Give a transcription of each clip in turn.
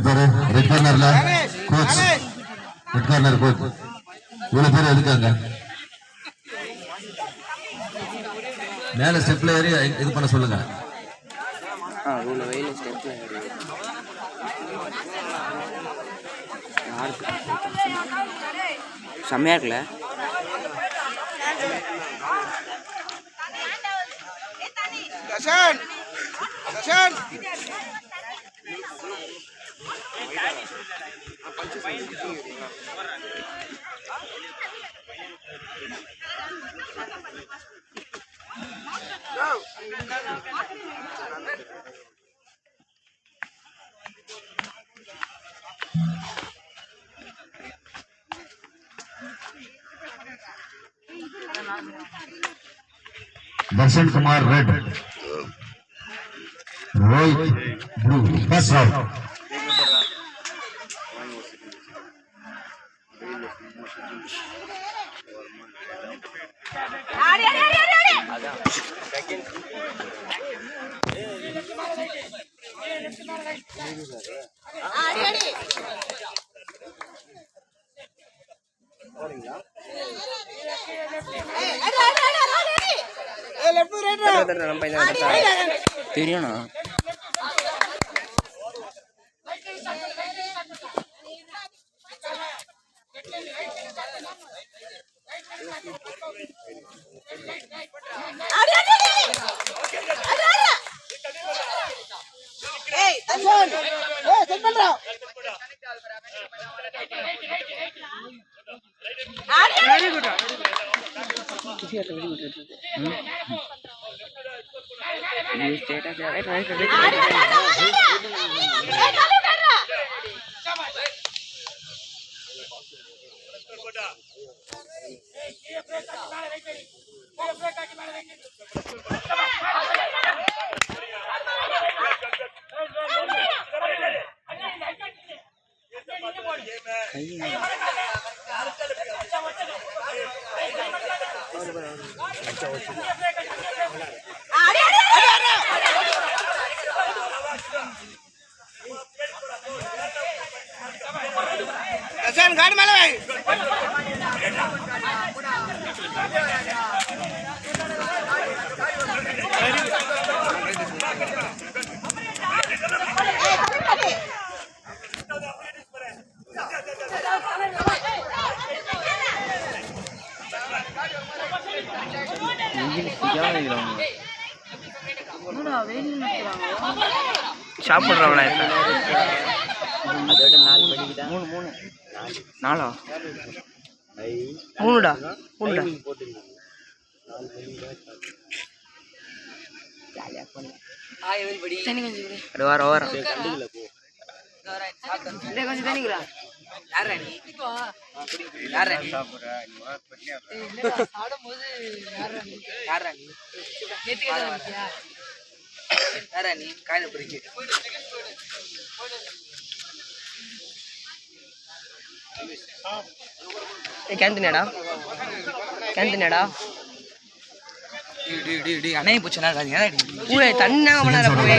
பாரு ரெட் கார்னர்ல coach red corner coach இவ்வளவு பேர் இருக்காங்க. மேல ஸ்டெப்ல ஏறி இது பண்ண சொல்லுங்க. செம்மையா இருக்குல்ல. दर्शन कुमार रेड, रोहित ब्लू, बस राउट। தெரியும்ண்ணா. गाड़ी माला भाई சாப்பிட்றவளா அதோட 4 மணிக்கு தான் 3 4 மூணுடா கேந்தினடா அணைய போச்சுனா தண்ணா போய்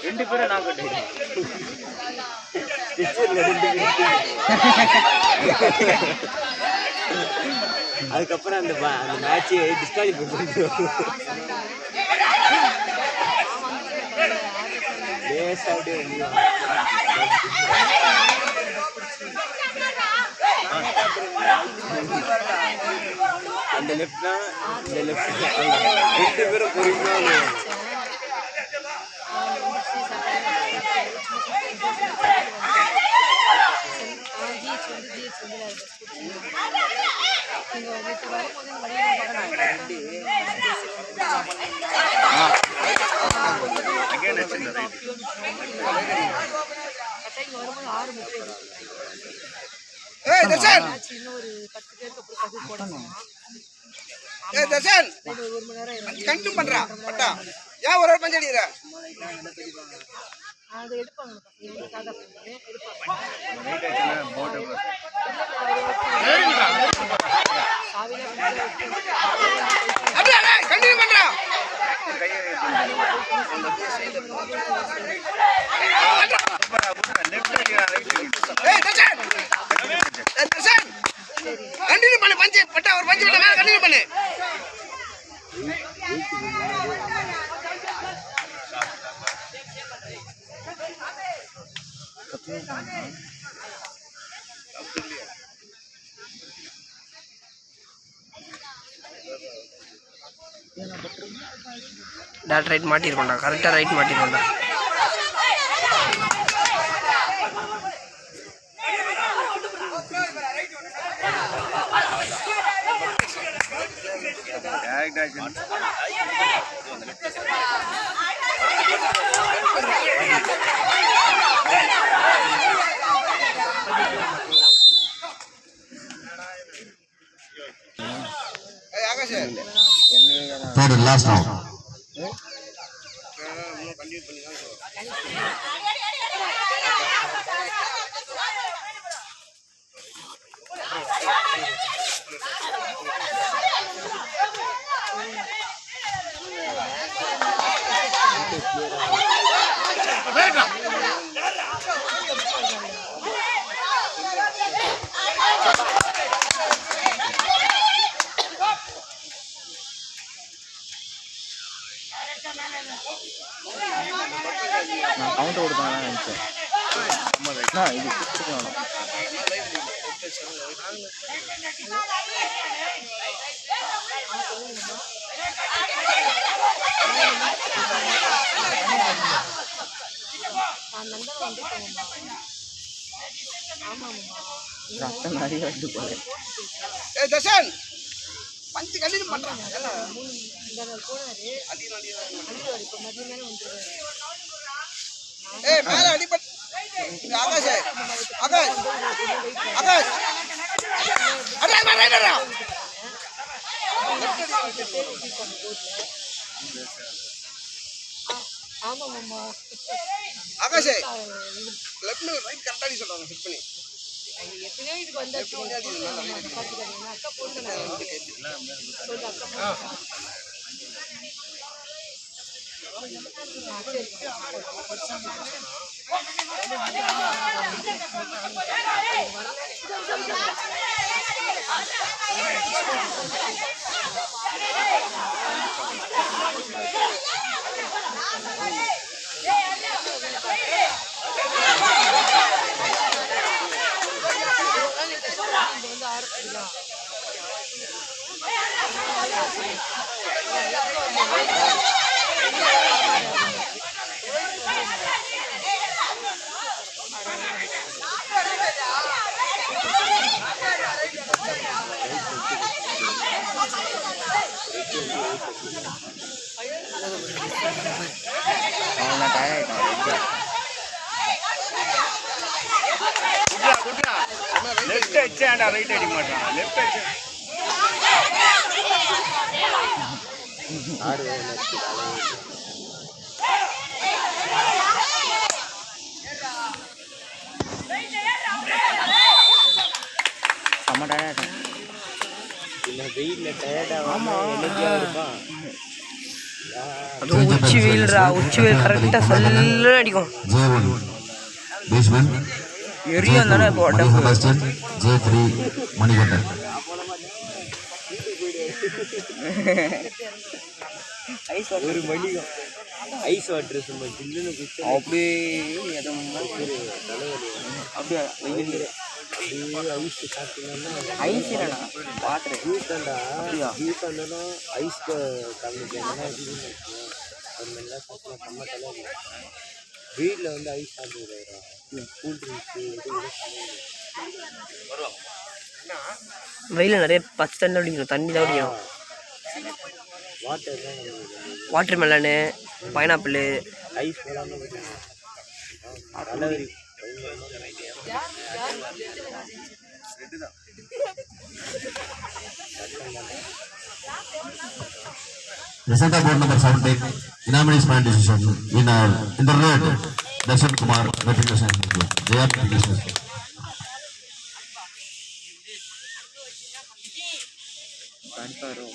ரெண்டு பேரும் நான் கட்டிடுறேன். அதுக்கப்புறம் அந்த மேட்ச் டிஸ்குவாலிஃபை பண்ணிடுவோம். அந்த லெஃப்ட் தான் இந்த லெஃப்ட் ரெண்டு பேரும் பொறுமையாக கண்டும் பண்றா பட்டா ஏன் ஒரு பஞ்சு அடிக்கிற அது எடுப்பாங்க கண்டினியூ பண்றா கண்டினியூ பண்ணு பஞ்சு பட்டா ஒரு பஞ்சு பட்டா மேல கண்டினியூ பண்ணு டாட் ரைட் மாட்டிருக்கோண்டா கரெக்டாக ரைட் மாட்டிருக்கோண்டா Third and last round. நான் கவுண்ட் கொடுத்தாங்கன்னு நினைச்சேன். இது வேணும். ரத்தம் நிறைய வந்து போகுது. தர்ஷன் பஞ்சு கண்டினியூ பண்றான் மேல அடிபட்டு ஆகாஷ் ஆகாஷ் ஆகாஷ் ஆகாஷ் லெஃப்ட்ல ரைட் கரெக்டா அடி சொல்றாங்க செட் பண்ணி எத்தனையோ இதுக்கு வந்தாச்சு அக்கா போடுங்க லெஃப்ட் அடிச்சாண்டா ரைட் அடிக்க மாட்டான். லெஃப்ட் அடிச்சா செம்ம டயர்டா வெயில்ல டயர்டா. ஆமா அது உச்சி வெயில்ரா உச்சி வெயில் கரெக்டாக சல்லுன்னு அடிக்கும் J1 baseman. எரியும் தானே இப்போ உடம்பு. J3 மணிகண்டன். ஒரு மணிகம் ஐஸ் வாட்டர் சும்மா ஜில்லுன்னு குடிச்சு அப்படியே அப்படியே வெயில் ஐஸ் சாப்பிட்டீங்கன்னா ஐஸ் இல்லைண்ணா வாட்டர் ஹீட்டாண்டா ஹீட் வந்தாலும் ஐஸ் கம்மிங்கன்னா அது நல்லா சாப்பிட்டா செம்ம தலை. வீட்டில் வந்து ஐஸ் சாப்பிடுறாரா கூல் ட்ரிங்க்ஸு வெயிலில் நிறைய பச்சை தண்ணி தான் குடிக்கணும், தண்ணி தான் குடிக்கணும். வாட்டர் மெலனு, பைனாப்பிள், ஐஸ் தலைவரி Result of board number 17, unanimous point decision. Winner in the red, Darshan Kumar, Reputation. Jaya Reputation. கண்காரோ